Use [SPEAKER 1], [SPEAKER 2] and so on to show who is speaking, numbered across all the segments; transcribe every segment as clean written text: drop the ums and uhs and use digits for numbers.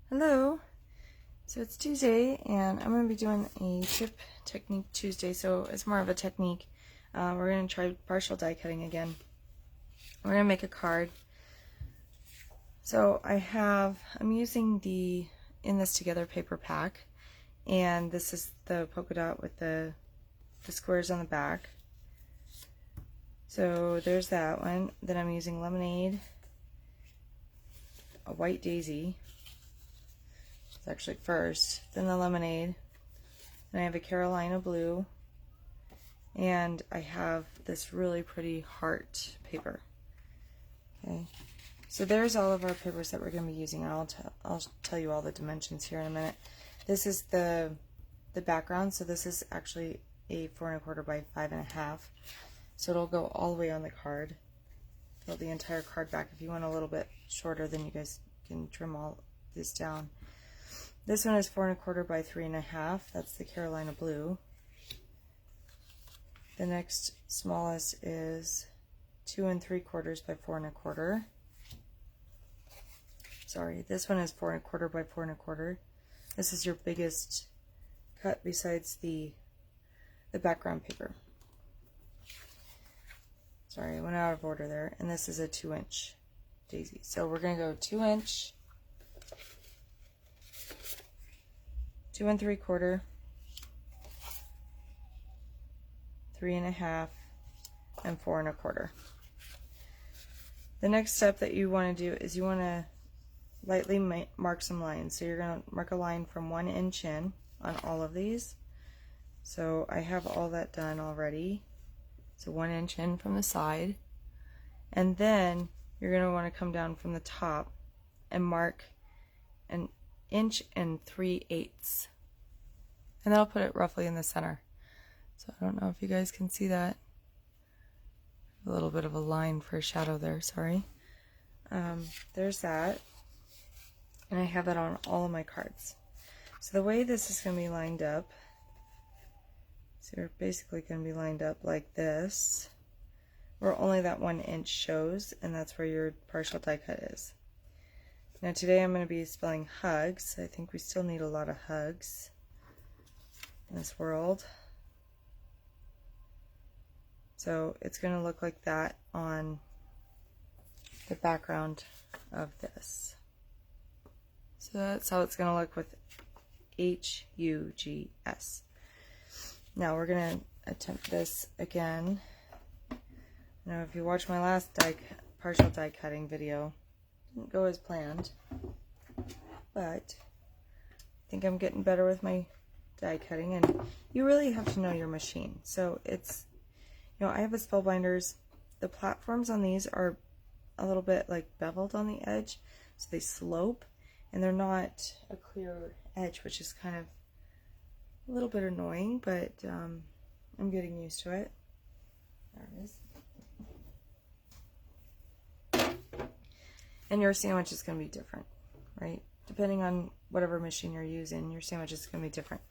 [SPEAKER 1] Hello. So it's Tuesday and I'm going to be doing a chip technique Tuesday, so it's more of a technique. We're going to try partial die cutting again. We're going to make a card. So I'm using the In This Together paper pack, and this is the polka dot with the squares on the back. So there's that one. Then I'm using Lemonade, a white daisy. It's actually first, then the Lemonade, and I have a Carolina blue, and I have this really pretty heart paper. Okay, so there's all of our papers that we're going to be using. I'll tell you all the dimensions here in a minute. This is the background, so this is actually a 4 1/4 by 5 1/2, so it'll go all the way on the card. Fill the entire card back. If you want a little bit shorter, then you guys can trim all this down. This one is 4 1/4 by 3 1/2. That's the Carolina blue. The next smallest is 2 3/4 by 4 1/4. Sorry, this one is 4 1/4 by 4 1/4. This is your biggest cut besides the background paper. Sorry, I went out of order there. And this is a 2-inch daisy. So we're going to go 2 inch, 2 3/4, 3 1/2, and 4 1/4. The next step that you want to do is you want to lightly mark some lines. So you're going to mark a line from 1 inch in on all of these. So I have all that done already. So 1 inch in from the side. And then you're going to want to come down from the top and mark an 1 3/8 inches. And that'll put it roughly in the center. So I don't know if you guys can see that. A little bit of a line for a shadow there, sorry. There's that. And I have that on all of my cards. So the way this is going to be lined up, so you're basically going to be lined up like this, where only that 1 inch shows, and that's where your partial die cut is. Now today I'm going to be spelling HUGS. I think we still need a lot of HUGS in this world. So it's going to look like that on the background of this. So that's how it's going to look with HUGS. Now we're going to attempt this again. Now if you watch my last partial die cutting video, it didn't go as planned, but I think I'm getting better with my die cutting, and you really have to know your machine. So it's, I have a Spellbinders. The platforms on these are a little bit like beveled on the edge, so they slope, and they're not a clear edge, which is kind of a little bit annoying, but I'm getting used to it. There it is. And your sandwich is going to be different, right? Depending on whatever machine you're using, your sandwich is going to be different.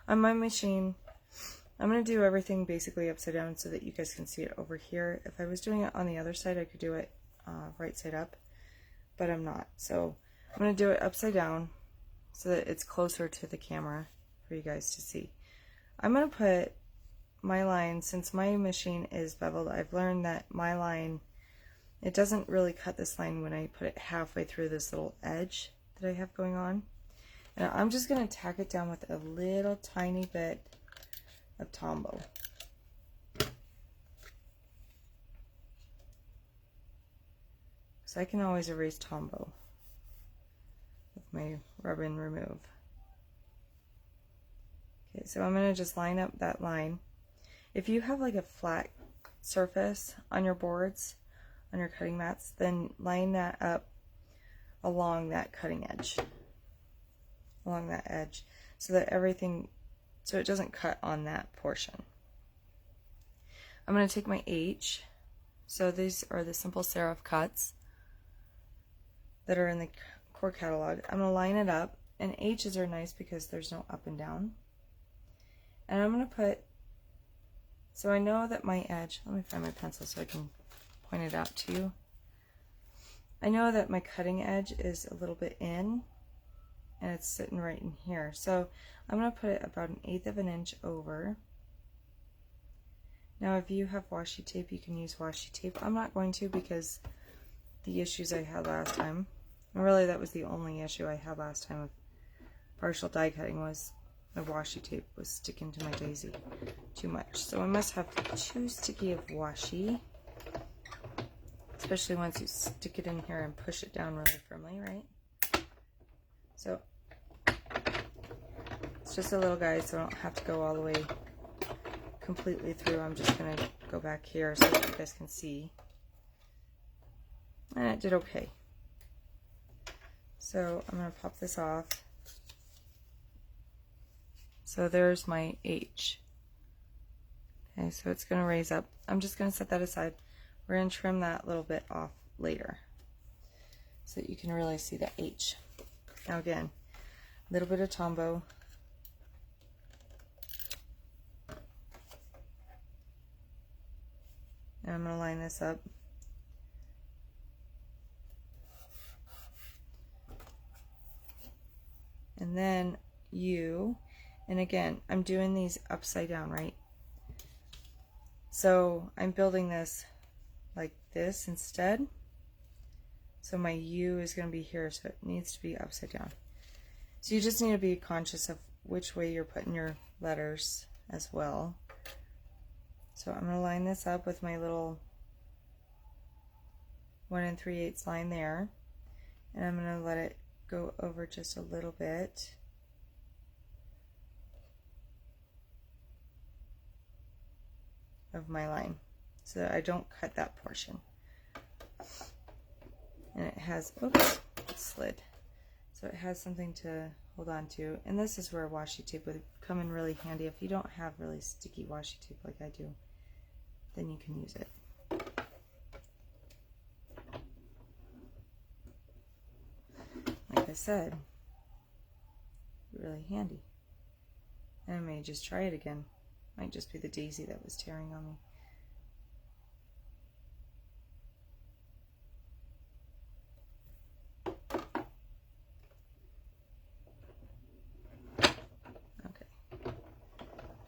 [SPEAKER 1] On my machine, I'm going to do everything basically upside down so that you guys can see it over here. If I was doing it on the other side, I could do it right side up, but I'm not. So I'm going to do it upside down so that it's closer to the camera for you guys to see. I'm going to put my line, since my machine is beveled, I've learned that my line, it doesn't really cut this line when I put it halfway through this little edge that I have going on. And I'm just going to tack it down with a little tiny bit of Tombow. So I can always erase Tombow with my rub and remove. Okay, so I'm going to just line up that line. If you have like a flat surface on your boards, on your cutting mats, then line that up along that cutting edge, along that edge, so that so it doesn't cut on that portion. I'm going to take my H, so these are the simple serif cuts that are in the core catalog. I'm going to line it up, and H's are nice because there's no up and down. And I'm going to put, so I know that my edge, let me find my pencil so I can point it out to you. I know that my cutting edge is a little bit in, and it's sitting right in here. So I'm going to put it about 1/8 of an inch over. Now if you have washi tape, you can use washi tape. I'm not going to because the issues I had last time, and really that was the only issue I had last time with partial die cutting, was the washi tape was sticking to my daisy too much. So I must have too sticky of washi, especially once you stick it in here and push it down really firmly, right? So it's just a little guy, so I don't have to go all the way completely through. I'm just going to go back here so that you guys can see. And it did okay. So I'm going to pop this off. So there's my H. Okay, so it's going to raise up. I'm just going to set that aside. We're going to trim that little bit off later so that you can really see the H. Now again, a little bit of Tombow. And I'm going to line this up. And then U, and again, I'm doing these upside down, right? So I'm building this like this instead. So my U is going to be here, so it needs to be upside down. So you just need to be conscious of which way you're putting your letters as well. So I'm going to line this up with my little 1 3/8 line there, and I'm going to let it go over just a little bit. Of my line so that I don't cut that portion. And it has, oops, it slid. So it has something to hold on to. And this is where washi tape would come in really handy. If you don't have really sticky washi tape like I do, then you can use it. Like I said, really handy. And I may just try it again. Might just be the daisy that was tearing on me. Okay.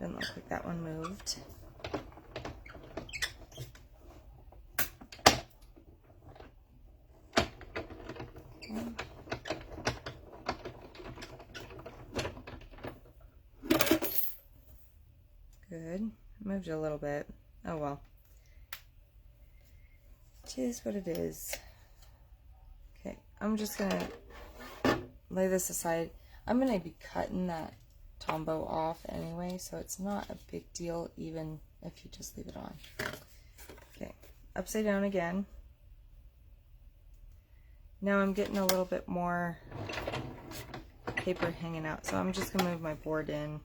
[SPEAKER 1] Doesn't look like that one moved. Okay. Good. Moved a little bit. Oh well. It is what it is. Okay, I'm just gonna lay this aside. I'm gonna be cutting that Tombow off anyway, so it's not a big deal even if you just leave it on. Okay, upside down again. Now I'm getting a little bit more paper hanging out, so I'm just gonna move my board in,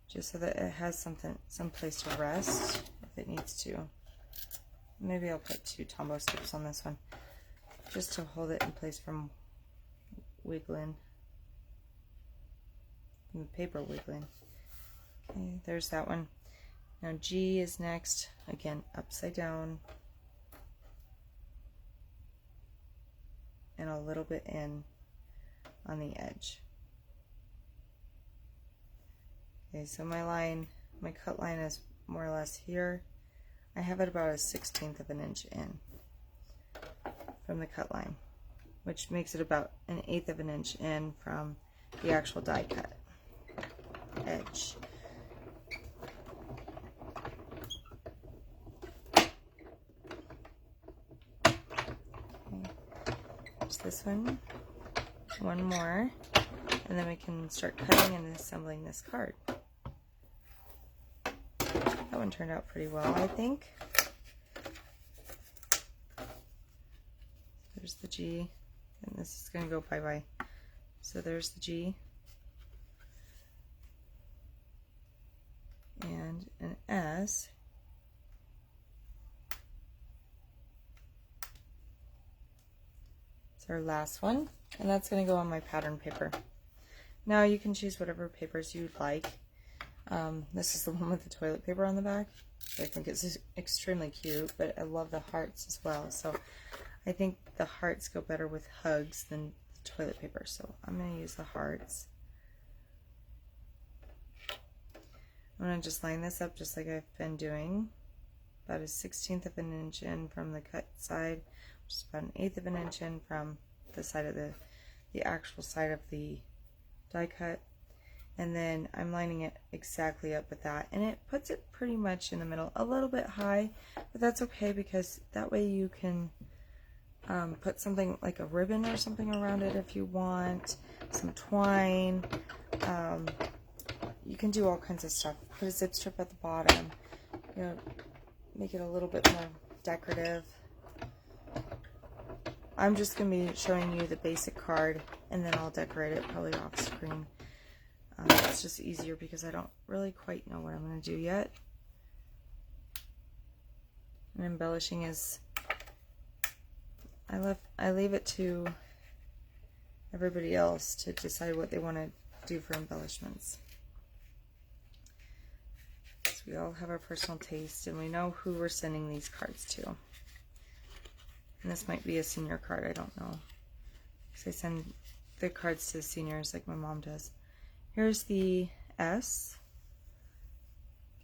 [SPEAKER 1] just so that it has some place to rest if it needs to. Maybe I'll put 2 Tombow strips on this one, just to hold it in place from wiggling, from the paper wiggling. Okay, there's that one. Now G is next, again upside down, and a little bit in on the edge. Okay, so my line, my cut line is more or less here. I have it about 1/16 of an inch in from the cut line, which makes it about 1/8 of an inch in from the actual die cut edge. Okay. There's this one more, and then we can start cutting and assembling this card. That one turned out pretty well, I think. There's the G, and this is going to go bye-bye. So there's the G. And an S. It's our last one, and that's going to go on my pattern paper. Now you can choose whatever papers you'd like. This is the one with the toilet paper on the back. I think it's extremely cute, but I love the hearts as well. So I think the hearts go better with HUGS than the toilet paper. So I'm going to use the hearts. I'm going to just line this up just like I've been doing. About a 1/16 of an inch in from the cut side, which is about 1/8 of an inch in from the side of the actual side of the die cut. And then I'm lining it exactly up with that, and it puts it pretty much in the middle, a little bit high, but that's okay because that way you can put something like a ribbon or something around it if you want, some twine. You can do all kinds of stuff. Put a zip strip at the bottom, you know, make it a little bit more decorative. I'm just going to be showing you the basic card, and then I'll decorate it probably off screen. It's just easier because I don't really quite know what I'm going to do yet. And embellishing is, I leave it to everybody else to decide what they want to do for embellishments. So we all have our personal taste, and we know who we're sending these cards to. And this might be a senior card, I don't know. Because I send the cards to seniors like my mom does. Here's the S.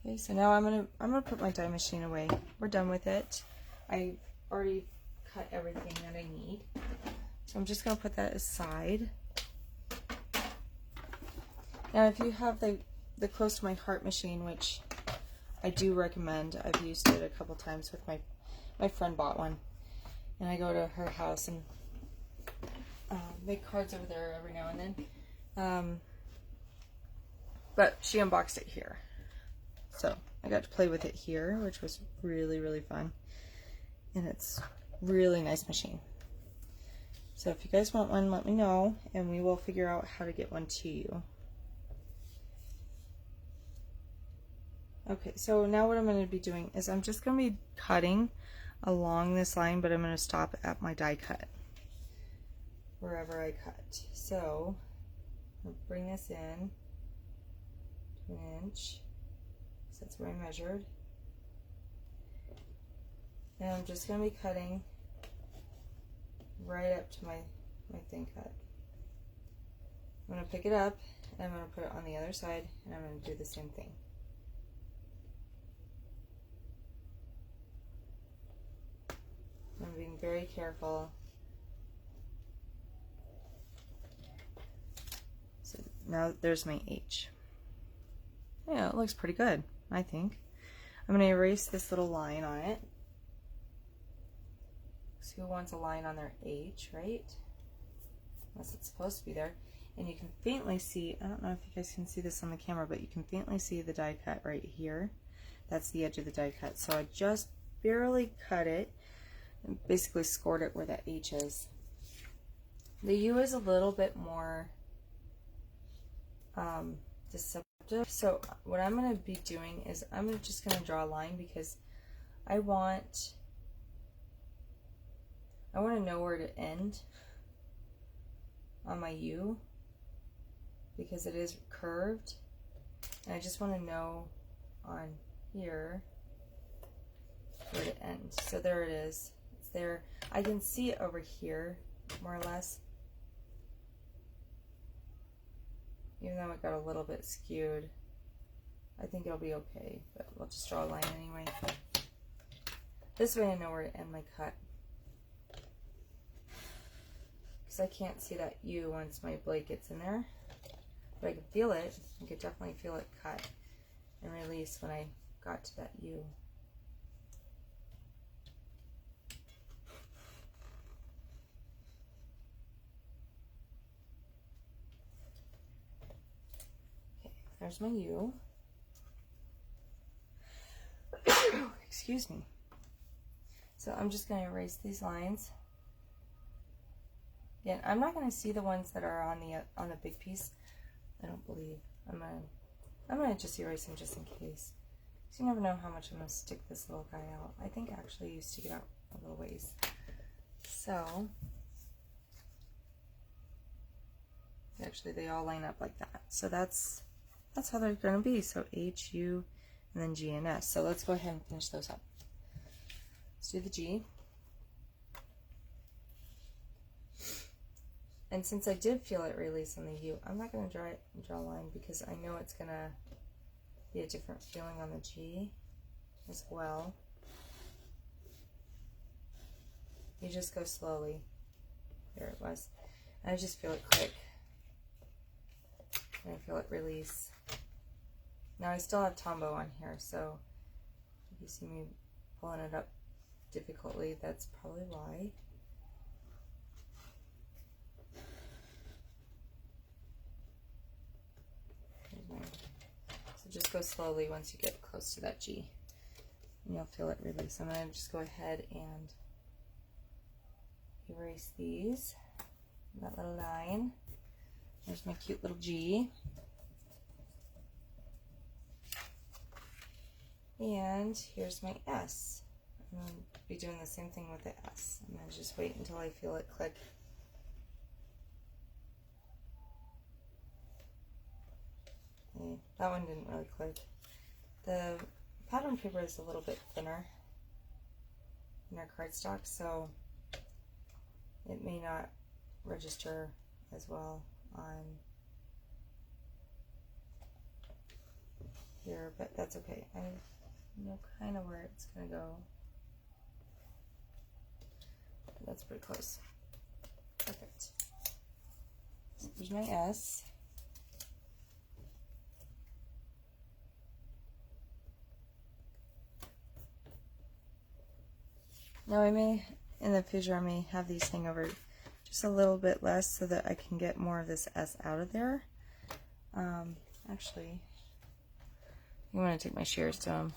[SPEAKER 1] Okay, so now I'm gonna put my die machine away. We're done with it. I already cut everything that I need. So I'm just gonna put that aside. Now if you have the Close to My Heart machine, which I do recommend, I've used it a couple times with my friend bought one. And I go to her house and make cards over there every now and then. But she unboxed it here. So I got to play with it here, which was really, really fun. And it's really nice machine. So if you guys want one, let me know, and we will figure out how to get one to you. Okay, so now what I'm going to be doing is I'm just going to be cutting along this line, but I'm going to stop at my die cut, wherever I cut. So I'll bring this in to 1 inch, so that's where I measured. And I'm just going to be cutting right up to my thin cut. I'm going to pick it up, and I'm going to put it on the other side, and I'm going to do the same thing. I'm being very careful. So now there's my H. Yeah, it looks pretty good, I think. I'm going to erase this little line on it. So who wants a line on their H, right? Unless it's supposed to be there. And you can faintly see, I don't know if you guys can see this on the camera, but you can faintly see the die cut right here. That's the edge of the die cut. So I just barely cut it and basically scored it where that H is. The U is a little bit more deceptive. So what I'm going to be doing is I'm just going to draw a line because I want to know where to end on my U because it is curved, and I just want to know on here where to end. So there it is. It's there. I can see it over here more or less, even though it got a little bit skewed. I think it'll be okay, but we'll just draw a line anyway. This way I know where to end my cut. Because I can't see that U once my blade gets in there. But I can feel it. I could definitely feel it cut and release when I got to that U. Okay, there's my U. Excuse me. So I'm just going to erase these lines. Again, I'm not going to see the ones that are on the big piece. I don't believe. I'm gonna just erase them just in case. So you never know how much I'm gonna stick this little guy out. I think actually you stick it out a little ways. So actually they all line up like that. So that's how they're gonna be. So H, U, and then G and S. So let's go ahead and finish those up. Let's do the G. And since I did feel it release on the U, I'm not going to draw a line because I know it's going to be a different feeling on the G as well. You just go slowly. There it was. And I just feel it click. And I feel it release. Now I still have tombow on here, so if you see me pulling it up difficultly, that's probably why. So just go slowly once you get close to that G, and you'll feel it release. I'm going to just go ahead and erase these, that little line. There's my cute little G. And here's my S. I'm going to be doing the same thing with the S. I'm going to just wait until I feel it click. Okay, that one didn't really click. The pattern paper is a little bit thinner in our cardstock, so it may not register as well on here, but that's okay. I know kind of where it's going to go. That's pretty close. Perfect. So here's my S. Now I may, in the future, I may have these hang over just a little bit less so that I can get more of this S out of there. Actually, I'm going to take my shears to them,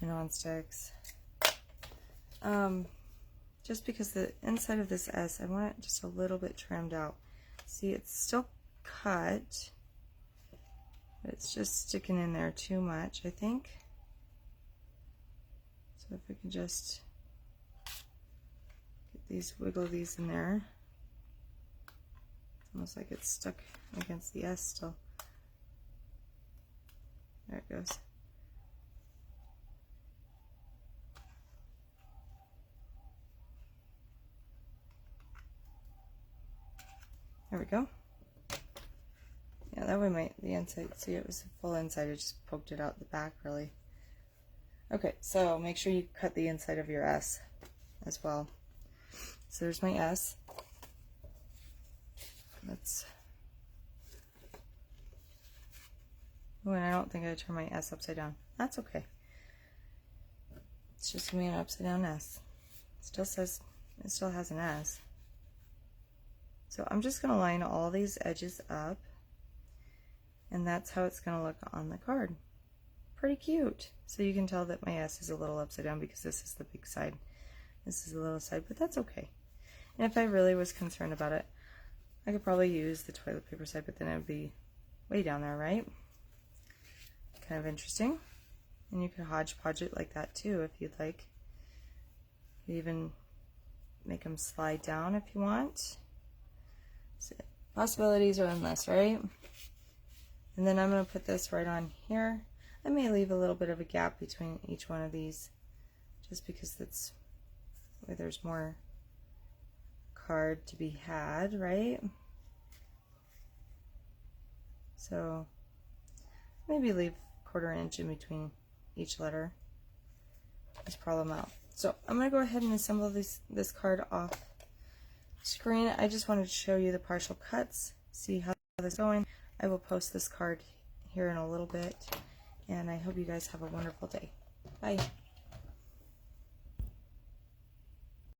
[SPEAKER 1] on sticks. Just because the inside of this S, I want it just a little bit trimmed out. See, it's still cut, but it's just sticking in there too much, I think. So if I can just get these, wiggle these in there. It's almost like it's stuck against the S still. There it goes. There we go. Yeah, that way the inside, see, it was full inside, I just poked it out the back really. Okay, so make sure you cut the inside of your S as well. So there's my S. Oh, and I don't think I turned my S upside down. That's okay. It's just gonna be an upside down S. It still has an S. So I'm just going to line all these edges up, and that's how it's going to look on the card. Pretty cute. So you can tell that my S is a little upside down because this is the big side. This is the little side, but that's okay. And if I really was concerned about it, I could probably use the toilet paper side, but then it would be way down there, right? Kind of interesting. And you could hodgepodge it like that too if you'd like. You even make them slide down if you want. So possibilities are endless, right? And then I'm going to put this right on here. I may leave a little bit of a gap between each one of these just because that's where there's more card to be had, right? So maybe leave a 1/4 inch in between each letter. Just problem out. So I'm going to go ahead and assemble this card off screen. I just wanted to show you the partial cuts, see how this is going. I will post this card here in a little bit, and I hope you guys have a wonderful day. Bye.